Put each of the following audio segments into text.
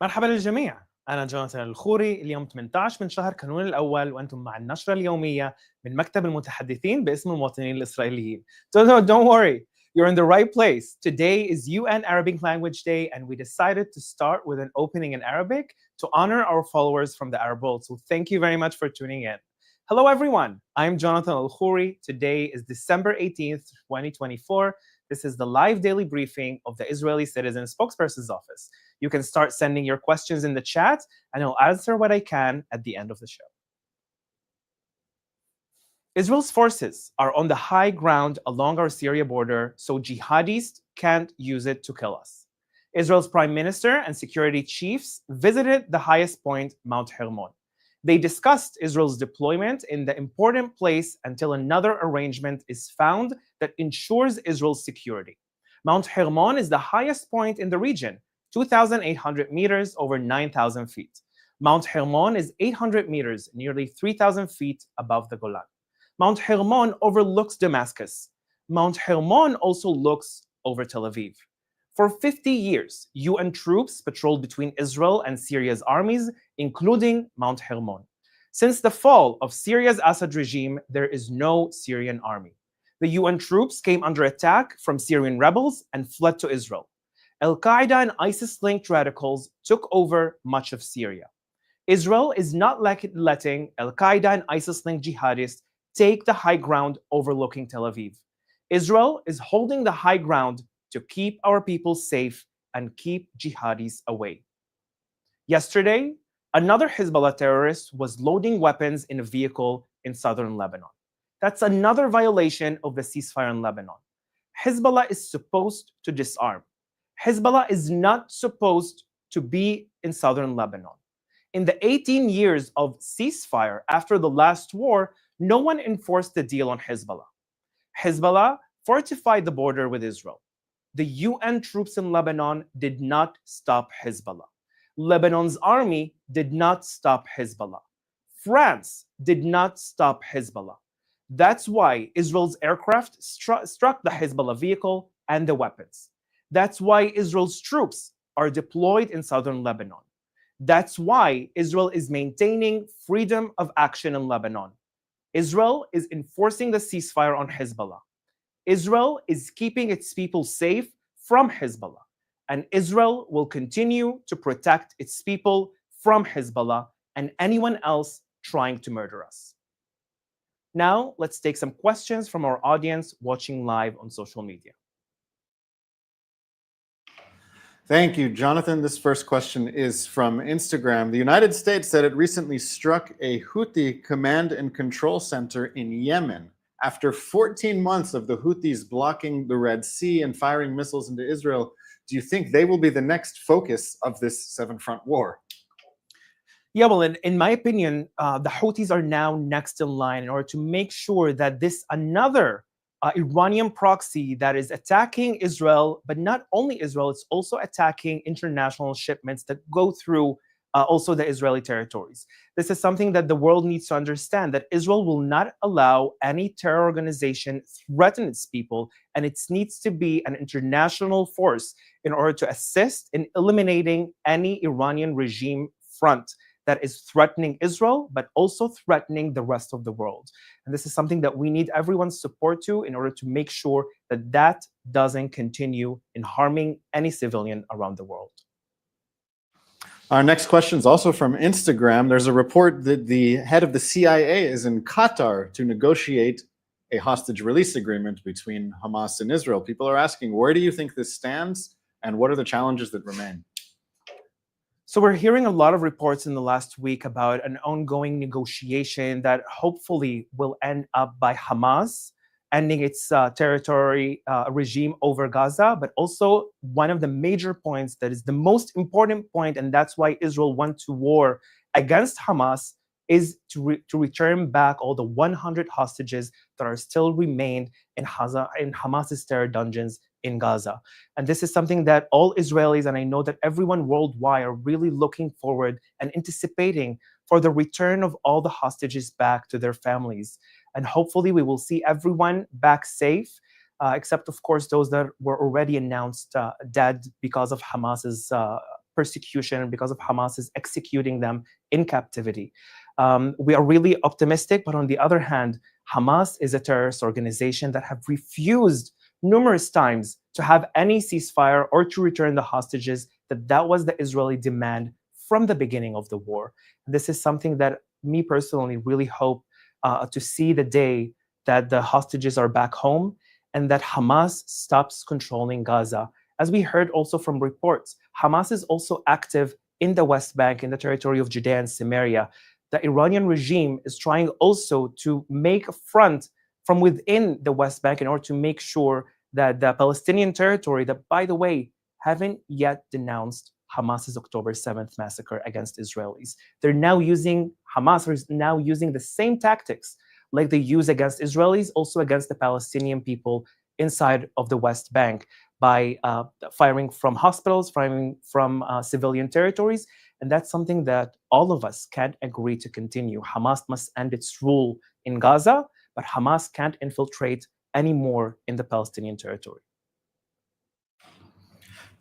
مرحبا للجميع، أنا جوناثان الخوري. اليوم 18 من شهر كانون الأول وأنتم مع النشرة اليومية من مكتب المتحدثين باسم المواطنين الإسرائيليين. Don't worry, you're in the right place. Today is UN Arabic Language Day and we decided to start with an opening in Arabic to honor our followers from the Arab world. So thank you very much for tuning in. Hello everyone, I'm Jonathan Al-Khouri. Today is December 18th, 2024. This is the live daily briefing of the Israeli Citizen Spokesperson's Office. You can start sending your questions in the chat and I'll answer what I can at the end of the show. Israel's forces are on the high ground along our Syria border, so jihadists can't use it to kill us. Israel's prime minister and security chiefs visited the highest point, Mount Hermon. They discussed Israel's deployment in the important place until another arrangement is found that ensures Israel's security. Mount Hermon is the highest point in the region, 2,800 meters over 9,000 feet. Mount Hermon is 800 meters, nearly 3,000 feet above the Golan. Mount Hermon overlooks Damascus. Mount Hermon also looks over Tel Aviv. For 50 years, UN troops patrolled between Israel and Syria's armies, including Mount Hermon. Since the fall of Syria's Assad regime, there is no Syrian army. The UN troops came under attack from Syrian rebels and fled to Israel. Al-Qaeda and ISIS-linked radicals took over much of Syria. Israel is not letting Al-Qaeda and ISIS-linked jihadists take the high ground overlooking Tel Aviv. Israel is holding the high ground to keep our people safe and keep jihadis away. Yesterday, another Hezbollah terrorist was loading weapons in a vehicle in southern Lebanon. That's another violation of the ceasefire in Lebanon. Hezbollah is supposed to disarm. Hezbollah is not supposed to be in southern Lebanon. In the 18 years of ceasefire after the last war, no one enforced the deal on Hezbollah. Hezbollah fortified the border with Israel. The UN troops in Lebanon did not stop Hezbollah. Lebanon's army did not stop Hezbollah. France did not stop Hezbollah. That's why Israel's aircraft struck the Hezbollah vehicle and the weapons. That's why Israel's troops are deployed in southern Lebanon. That's why Israel is maintaining freedom of action in Lebanon. Israel is enforcing the ceasefire on Hezbollah. Israel is keeping its people safe from Hezbollah. And Israel will continue to protect its people from Hezbollah and anyone else trying to murder us. Now, let's take some questions from our audience watching live on social media. Thank you, Jonathan. This first question is from Instagram. The United States said it recently struck a Houthi command and control center in Yemen. After 14 months of the Houthis blocking the Red Sea and firing missiles into Israel, do you think they will be the next focus of this seven-front war? Yeah, well, in my opinion, the Houthis are now next in line in order to make sure that this another Iranian proxy that is attacking Israel, but not only Israel, it's also attacking international shipments that go through also the Israeli territories. This is something that the world needs to understand, that Israel will not allow any terror organization threaten its people, and it needs to be an international force in order to assist in eliminating any Iranian regime front that is threatening Israel, but also threatening the rest of the world. And this is something that we need everyone's support to in order to make sure that that doesn't continue in harming any civilian around the world. Our next question is also from Instagram. There's a report that the head of the CIA is in Qatar to negotiate a hostage release agreement between Hamas and Israel. People are asking, where do you think this stands, and what are the challenges that remain? So we're hearing a lot of reports in the last week about an ongoing negotiation that hopefully will end up by Hamas ending its territory regime over Gaza, but also one of the major points that is the most important point, and that's why Israel went to war against Hamas, is to return back all the 100 hostages that are still remained in Hamas's terror dungeons in Gaza. And this is something that all Israelis, and I know that everyone worldwide, are really looking forward and anticipating for the return of all the hostages back to their families. And hopefully we will see everyone back safe, except of course those that were already announced dead because of Hamas's persecution, because of Hamas's executing them in captivity. We are really optimistic, but on the other hand, Hamas is a terrorist organization that have refused numerous times to have any ceasefire or to return the hostages. That was the Israeli demand from the beginning of the war. This is something that me personally really hope to see the day that the hostages are back home and that Hamas stops controlling Gaza. As we heard also from reports, Hamas is also active in the West Bank, in the territory of Judea and Samaria. The Iranian regime is trying also to make a front from within the West Bank in order to make sure that the Palestinian territory, that, by the way, haven't yet denounced Hamas's October 7th massacre against Israelis. Hamas is now using the same tactics like they use against Israelis, also against the Palestinian people inside of the West Bank by firing from hospitals, firing from civilian territories. And that's something that all of us can't agree to continue. Hamas must end its rule in Gaza, but Hamas can't infiltrate anymore in the Palestinian territory.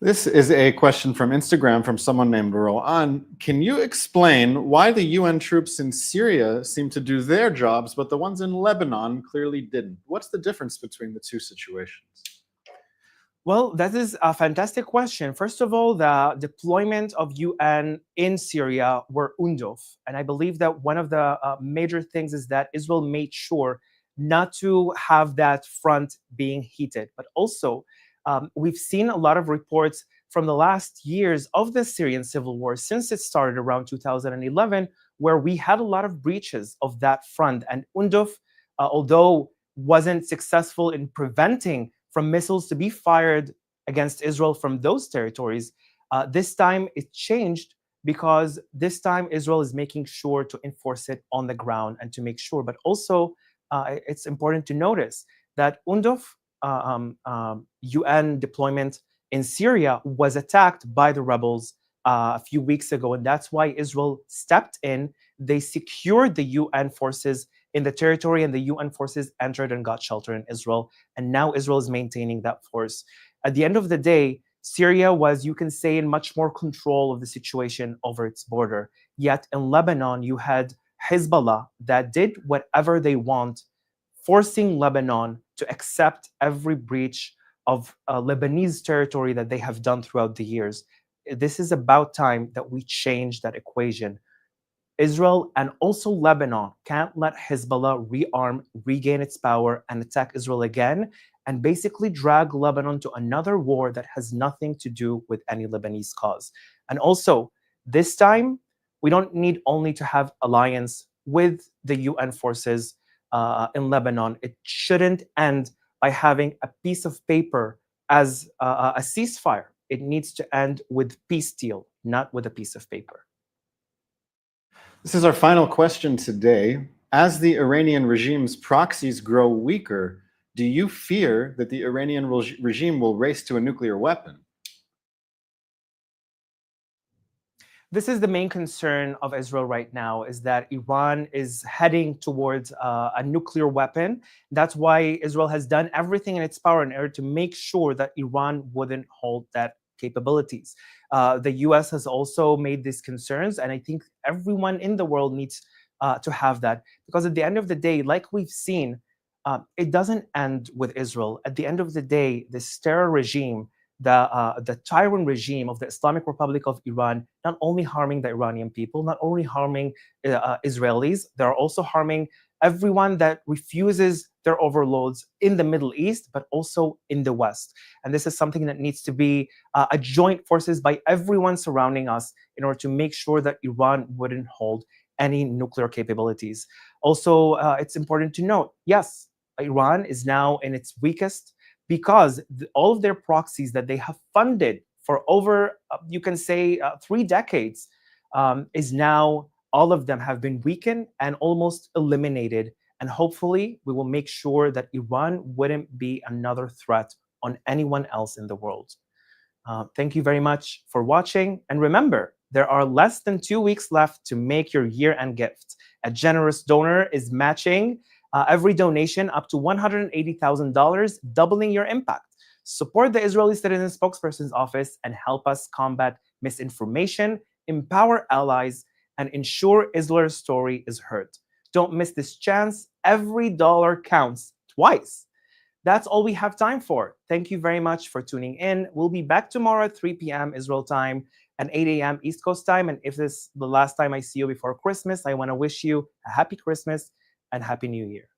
This is a question from Instagram from someone named Roan. Can you explain why the UN troops in Syria seem to do their jobs, but the ones in Lebanon clearly didn't? What's the difference between the two situations? Well, that is a fantastic question. First of all, the deployment of UN in Syria were UNDOF. And I believe that one of the major things is that Israel made sure not to have that front being heated. But also, we've seen a lot of reports from the last years of the Syrian civil war since it started around 2011, where we had a lot of breaches of that front. And UNDOF, although wasn't successful in preventing from missiles to be fired against Israel from those territories. This time it changed because this time Israel is making sure to enforce it on the ground and to make sure. But also, it's important to notice that UNDOF UN deployment in Syria was attacked by the rebels a few weeks ago, and that's why Israel stepped in. They secured the UN forces in the territory, and the UN forces entered and got shelter in Israel. And now Israel is maintaining that force. At the end of the day, Syria was, you can say, in much more control of the situation over its border. Yet in Lebanon, you had Hezbollah that did whatever they want, forcing Lebanon to accept every breach of Lebanese territory that they have done throughout the years. This is about time that we change that equation. Israel and also Lebanon can't let Hezbollah rearm, regain its power, and attack Israel again, and basically drag Lebanon to another war that has nothing to do with any Lebanese cause. And also, this time, we don't need only to have alliance with the UN forces in Lebanon. It shouldn't end by having a piece of paper as a ceasefire. It needs to end with peace deal, not with a piece of paper. This is our final question today. As the Iranian regime's proxies grow weaker, do you fear that the Iranian regime will race to a nuclear weapon? This is the main concern of Israel right now, is that Iran is heading towards a nuclear weapon. That's why Israel has done everything in its power in order to make sure that Iran wouldn't hold that capabilities. The US has also made these concerns, and I think everyone in the world needs to have that, because at the end of the day, like we've seen, it doesn't end with Israel. At the end of the day, this terror regime, the tyrant regime of the Islamic Republic of Iran, not only harming the Iranian people, not only harming Israelis, they're also harming everyone that refuses their overlords in the Middle East, but also in the West. And this is something that needs to be a joint forces by everyone surrounding us in order to make sure that Iran wouldn't hold any nuclear capabilities. Also, it's important to note, yes, Iran is now in its weakest because all of their proxies that they have funded for over, you can say, 3 decades, is now, all of them have been weakened and almost eliminated. And hopefully, we will make sure that Iran wouldn't be another threat on anyone else in the world. Thank you very much for watching. And remember, there are less than 2 weeks left to make your year-end gift. A generous donor is matching every donation up to $180,000, doubling your impact. Support the Israeli Citizen Spokesperson's Office and help us combat misinformation, empower allies, and ensure Israel's story is heard. Don't miss this chance. Every dollar counts twice. That's all we have time for. Thank you very much for tuning in. We'll be back tomorrow at 3 p.m. Israel time and 8 a.m. East Coast time. And if this is the last time I see you before Christmas, I want to wish you a happy Christmas and Happy New Year.